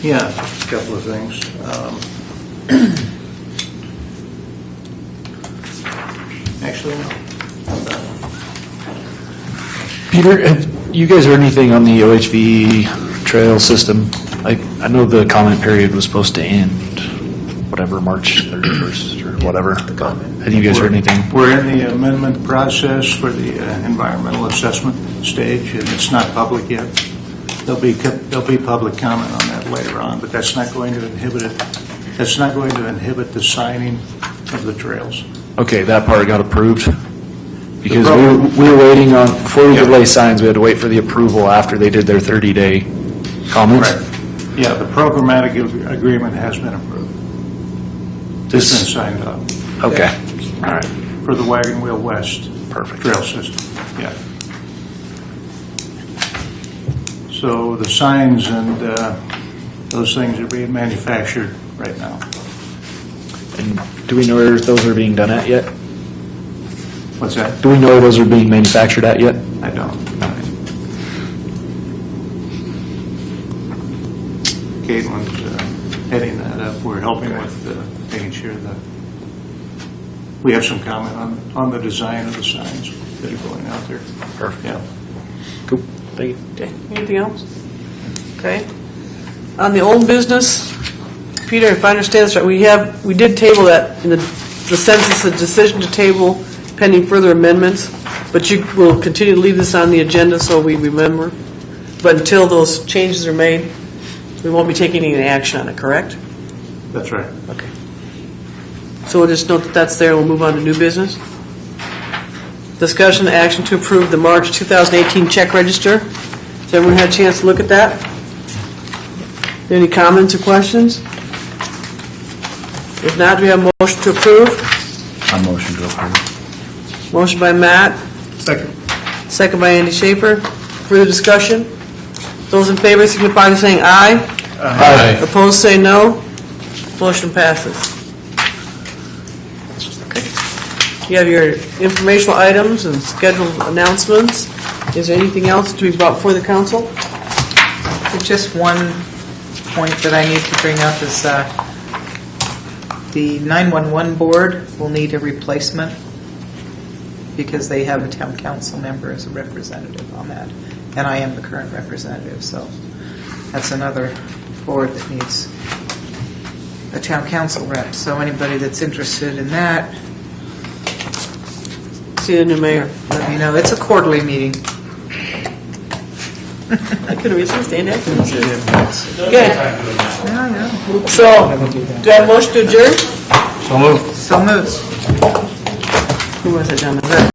[SPEAKER 6] Yeah, just a couple of things. Actually, no.
[SPEAKER 8] Peter, have you guys heard anything on the OHV trail system? I know the comment period was supposed to end, whatever, March 31st or whatever. Have you guys heard anything?
[SPEAKER 6] We're in the amendment process for the environmental assessment stage, and it's not public yet. There'll be public comment on that later on, but that's not going to inhibit it. That's not going to inhibit the signing of the trails.
[SPEAKER 8] Okay, that part got approved? Because we were waiting on, before we could lay signs, we had to wait for the approval after they did their 30-day comments?
[SPEAKER 6] Right. Yeah, the programmatic agreement has been approved. It's been signed off.
[SPEAKER 8] Okay, all right.
[SPEAKER 6] For the Wagon Wheel West
[SPEAKER 8] Perfect.
[SPEAKER 6] trail system, yeah. So the signs and those things are being manufactured right now.
[SPEAKER 8] And do we know where those are being done at yet?
[SPEAKER 6] What's that?
[SPEAKER 8] Do we know where those are being manufactured at yet?
[SPEAKER 6] I don't. one's heading that up. We're helping with making sure that we have some comment on the design of the signs that are going out there. Perfect. Yeah.
[SPEAKER 3] Cool. Thank you.
[SPEAKER 1] Okay, anything else? Okay. On the old business, Peter, if I understand this right, we did table that in the census, a decision to table pending further amendments, but you will continue to leave this on the agenda so we remember. But until those changes are made, we won't be taking any action on it, correct?
[SPEAKER 6] That's right.
[SPEAKER 1] Okay. So we'll just note that that's there, we'll move on to new business. Discussion, action to approve the March 2018 check register. Has everyone had a chance to look at that? Any comments or questions? If not, do we have a motion to approve?
[SPEAKER 9] I motion to approve.
[SPEAKER 1] Motion by Matt.
[SPEAKER 6] Second.
[SPEAKER 1] Second by Andy Schaefer. Further discussion? Those in favor signify by saying aye.
[SPEAKER 3] Aye.
[SPEAKER 1] Opposed, say no. Motion passes. Okay. You have your informational items and scheduled announcements. Is there anything else to be brought before the council?
[SPEAKER 7] Just one point that I need to bring up is the 911 board will need a replacement because they have a town council member as a representative on that, and I am the current representative, so that's another board that needs a town council rep. So anybody that's interested in that,
[SPEAKER 1] See the new mayor.
[SPEAKER 7] let me know. It's a quarterly meeting.
[SPEAKER 1] I couldn't resist stand up. Okay,
[SPEAKER 7] No, no.
[SPEAKER 1] so, do I have a motion to adjourn?
[SPEAKER 6] So moved.
[SPEAKER 7] So moved.
[SPEAKER 1] Who was it down there?